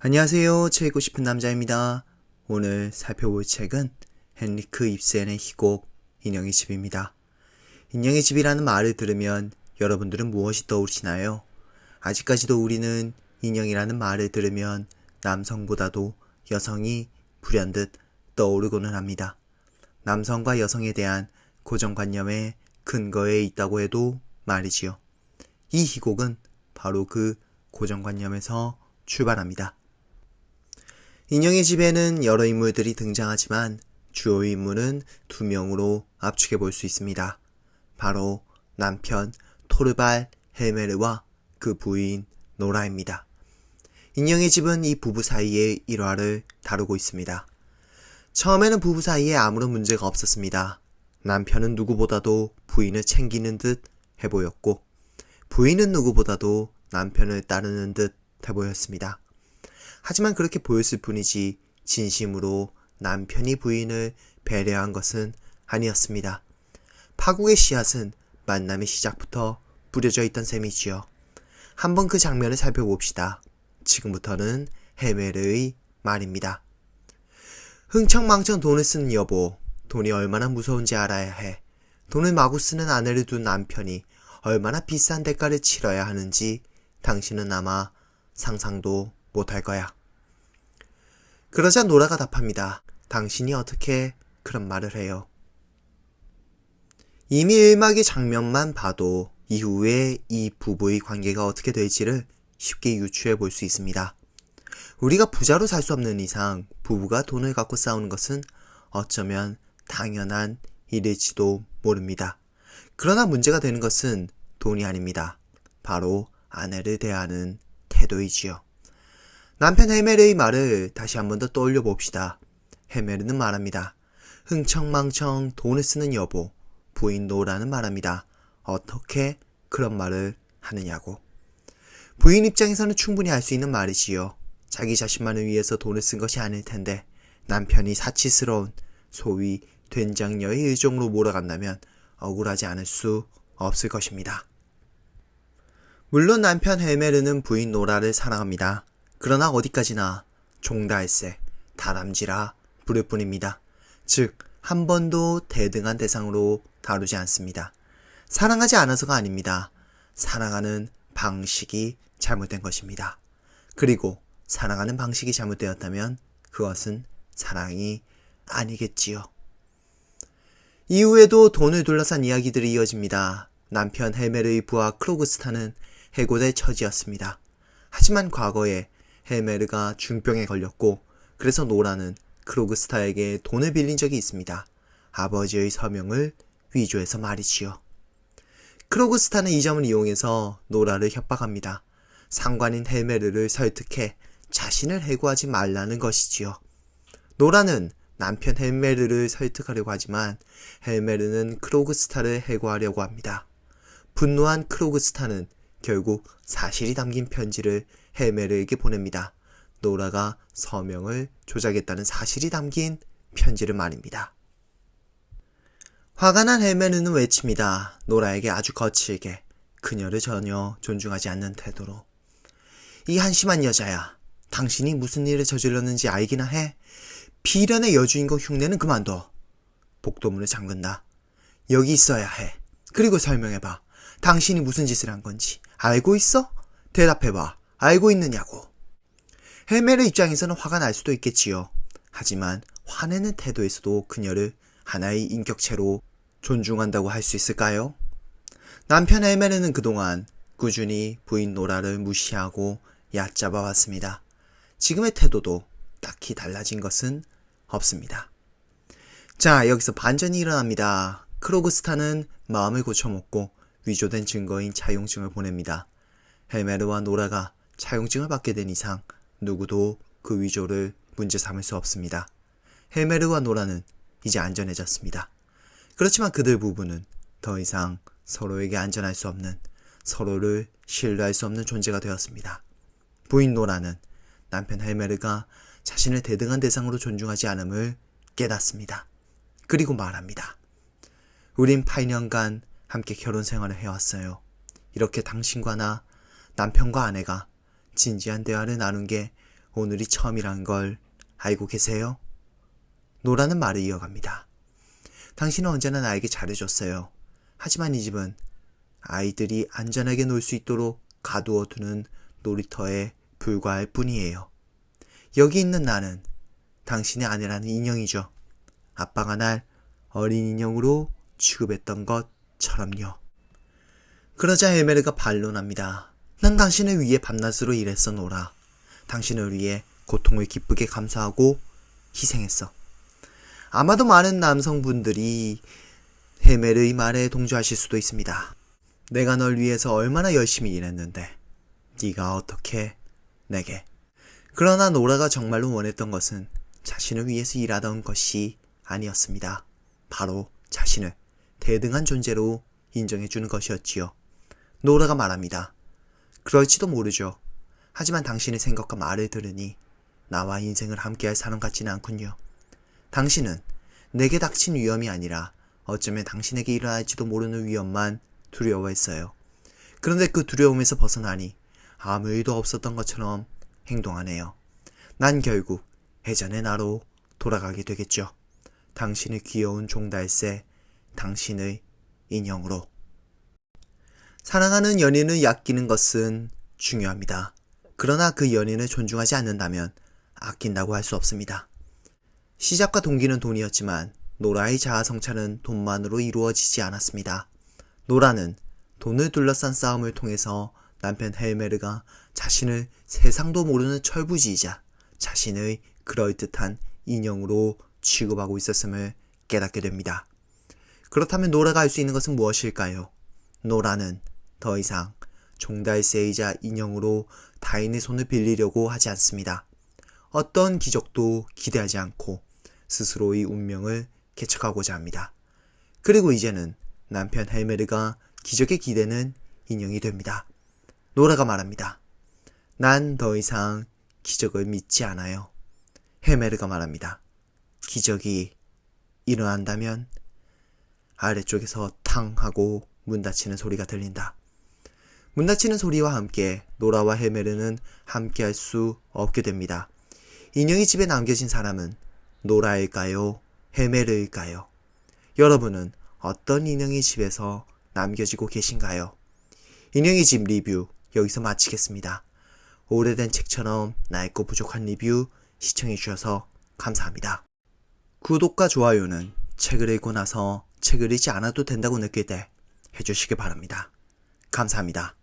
안녕하세요. 책 읽고 싶은 남자입니다. 오늘 살펴볼 책은 헨리크 입센의 희곡 인형의 집입니다. 인형의 집이라는 말을 들으면 여러분들은 무엇이 떠오르시나요? 아직까지도 우리는 인형이라는 말을 들으면 남성보다도 여성이 불현듯 떠오르고는 합니다. 남성과 여성에 대한 고정관념의 근거에 있다고 해도 말이지요. 이 희곡은 바로 그 고정관념에서 출발합니다. 인형의 집에는 여러 인물들이 등장하지만 주요 인물은 두 명으로 압축해 볼 수 있습니다. 바로 남편 토르발 헬메르와 그 부인 노라입니다. 인형의 집은 이 부부 사이의 일화를 다루고 있습니다. 처음에는 부부 사이에 아무런 문제가 없었습니다. 남편은 누구보다도 부인을 챙기는 듯 해보였고 부인은 누구보다도 남편을 따르는 듯 해보였습니다. 하지만 그렇게 보였을 뿐이지 진심으로 남편이 부인을 배려한 것은 아니었습니다. 파국의 씨앗은 만남의 시작부터 뿌려져 있던 셈이지요. 한번 그 장면을 살펴봅시다. 지금부터는 헬메르의 말입니다. 흥청망청 돈을 쓰는 여보, 돈이 얼마나 무서운지 알아야 해. 돈을 마구 쓰는 아내를 둔 남편이 얼마나 비싼 대가를 치러야 하는지 당신은 아마 상상도 못할 거야. 그러자 노라가 답합니다. 당신이 어떻게 그런 말을 해요? 이미 1막의 장면만 봐도 이후에 이 부부의 관계가 어떻게 될지를 쉽게 유추해 볼 수 있습니다. 우리가 부자로 살 수 없는 이상 부부가 돈을 갖고 싸우는 것은 어쩌면 당연한 일일지도 모릅니다. 그러나 문제가 되는 것은 돈이 아닙니다. 바로 아내를 대하는 태도이지요. 남편 헬메르의 말을 다시 한 번 더 떠올려 봅시다. 헬메르는 말합니다. 흥청망청 돈을 쓰는 여보, 부인 노라는 말합니다. 어떻게 그런 말을 하느냐고. 부인 입장에서는 충분히 할 수 있는 말이지요. 자기 자신만을 위해서 돈을 쓴 것이 아닐 텐데 남편이 사치스러운 소위 된장녀의 일종으로 몰아간다면 억울하지 않을 수 없을 것입니다. 물론 남편 헬메르는 부인 노라를 사랑합니다. 그러나 어디까지나 종달새, 다람쥐라 부를 뿐입니다. 즉, 한 번도 대등한 대상으로 다루지 않습니다. 사랑하지 않아서가 아닙니다. 사랑하는 방식이 잘못된 것입니다. 그리고 사랑하는 방식이 잘못되었다면 그것은 사랑이 아니겠지요. 이후에도 돈을 둘러싼 이야기들이 이어집니다. 남편 헬메르의 부하 크로그스타는 해고될 처지였습니다. 하지만 과거에 헬메르가 중병에 걸렸고 그래서 노라는 크로그스타에게 돈을 빌린 적이 있습니다. 아버지의 서명을 위조해서 말이지요. 크로그스타는 이 점을 이용해서 노라를 협박합니다. 상관인 헬메르를 설득해 자신을 해고하지 말라는 것이지요. 노라는 남편 헬메르를 설득하려고 하지만 헬메르는 크로그스타를 해고하려고 합니다. 분노한 크로그스타는 결국 사실이 담긴 편지를 헬메르에게 보냅니다. 노라가 서명을 조작했다는 사실이 담긴 편지를 말입니다. 화가 난 헬메르는 외칩니다. 노라에게 아주 거칠게, 그녀를 전혀 존중하지 않는 태도로. 이 한심한 여자야. 당신이 무슨 일을 저질렀는지 알기나 해? 비련의 여주인공 흉내는 그만둬. 복도문을 잠근다. 여기 있어야 해. 그리고 설명해봐. 당신이 무슨 짓을 한 건지 알고 있어? 대답해봐. 알고 있느냐고. 헬메르 입장에서는 화가 날 수도 있겠지요. 하지만 화내는 태도에서도 그녀를 하나의 인격체로 존중한다고 할 수 있을까요? 남편 헬메르는 그동안 꾸준히 부인 노라를 무시하고 얕잡아 왔습니다. 지금의 태도도 딱히 달라진 것은 없습니다. 자, 여기서 반전이 일어납니다. 크로그스타는 마음을 고쳐먹고 위조된 증거인 차용증을 보냅니다. 헬메르와 노라가 차용증을 받게 된 이상 누구도 그 위조를 문제 삼을 수 없습니다. 헬메르와 노라는 이제 안전해졌습니다. 그렇지만 그들 부부는 더 이상 서로에게 안전할 수 없는, 서로를 신뢰할 수 없는 존재가 되었습니다. 부인 노라는 남편 헬메르가 자신을 대등한 대상으로 존중하지 않음을 깨닫습니다. 그리고 말합니다. 우린 8년간 함께 결혼 생활을 해왔어요. 이렇게 당신과 나, 남편과 아내가 진지한 대화를 나눈 게 오늘이 처음이란 걸 알고 계세요? 노라는 말을 이어갑니다. 당신은 언제나 나에게 잘해줬어요. 하지만 이 집은 아이들이 안전하게 놀 수 있도록 가두어두는 놀이터에 불과할 뿐이에요. 여기 있는 나는 당신의 아내라는 인형이죠. 아빠가 날 어린 인형으로 취급했던 것처럼요. 그러자 헬메르가 반론합니다. 난 당신을 위해 밤낮으로 일했어, 노라. 당신을 위해 고통을 기쁘게 감수하고 희생했어. 아마도 많은 남성분들이 헬메르의 말에 동조하실 수도 있습니다. 내가 널 위해서 얼마나 열심히 일했는데 네가 어떻게 내게. 그러나 노라가 정말로 원했던 것은 자신을 위해서 일하던 것이 아니었습니다. 바로 자신을 대등한 존재로 인정해주는 것이었지요. 노라가 말합니다. 그럴지도 모르죠. 하지만 당신의 생각과 말을 들으니 나와 인생을 함께할 사람 같지는 않군요. 당신은 내게 닥친 위험이 아니라 어쩌면 당신에게 일어날지도 모르는 위험만 두려워했어요. 그런데 그 두려움에서 벗어나니 아무 일도 없었던 것처럼 행동하네요. 난 결국 예전의 나로 돌아가게 되겠죠. 당신의 귀여운 종달새, 당신의 인형으로. 사랑하는 연인을 아끼는 것은 중요합니다. 그러나 그 연인을 존중하지 않는다면 아낀다고 할 수 없습니다. 시작과 동기는 돈이었지만 노라의 자아 성찰은 돈만으로 이루어지지 않았습니다. 노라는 돈을 둘러싼 싸움을 통해서 남편 헬메르가 자신을 세상도 모르는 철부지이자 자신의 그럴듯한 인형으로 취급하고 있었음을 깨닫게 됩니다. 그렇다면 노라가 할 수 있는 것은 무엇일까요? 노라는 더 이상 종달새이자 인형으로 타인의 손을 빌리려고 하지 않습니다. 어떤 기적도 기대하지 않고 스스로의 운명을 개척하고자 합니다. 그리고 이제는 남편 헬메르가 기적에 기대는 인형이 됩니다. 노라가 말합니다. 난 더 이상 기적을 믿지 않아요. 헬메르가 말합니다. 기적이 일어난다면 아래쪽에서 탕 하고 문 닫히는 소리가 들린다. 문 닫히는 소리와 함께 노라와 헬메르는 함께할 수 없게 됩니다. 인형이 집에 남겨진 사람은 노라일까요? 헬메르일까요? 여러분은 어떤 인형이 집에서 남겨지고 계신가요? 인형의 집 리뷰 여기서 마치겠습니다. 오래된 책처럼 낡고 부족한 리뷰 시청해주셔서 감사합니다. 구독과 좋아요는 책을 읽고 나서 책을 읽지 않아도 된다고 느낄 때 해주시기 바랍니다. 감사합니다.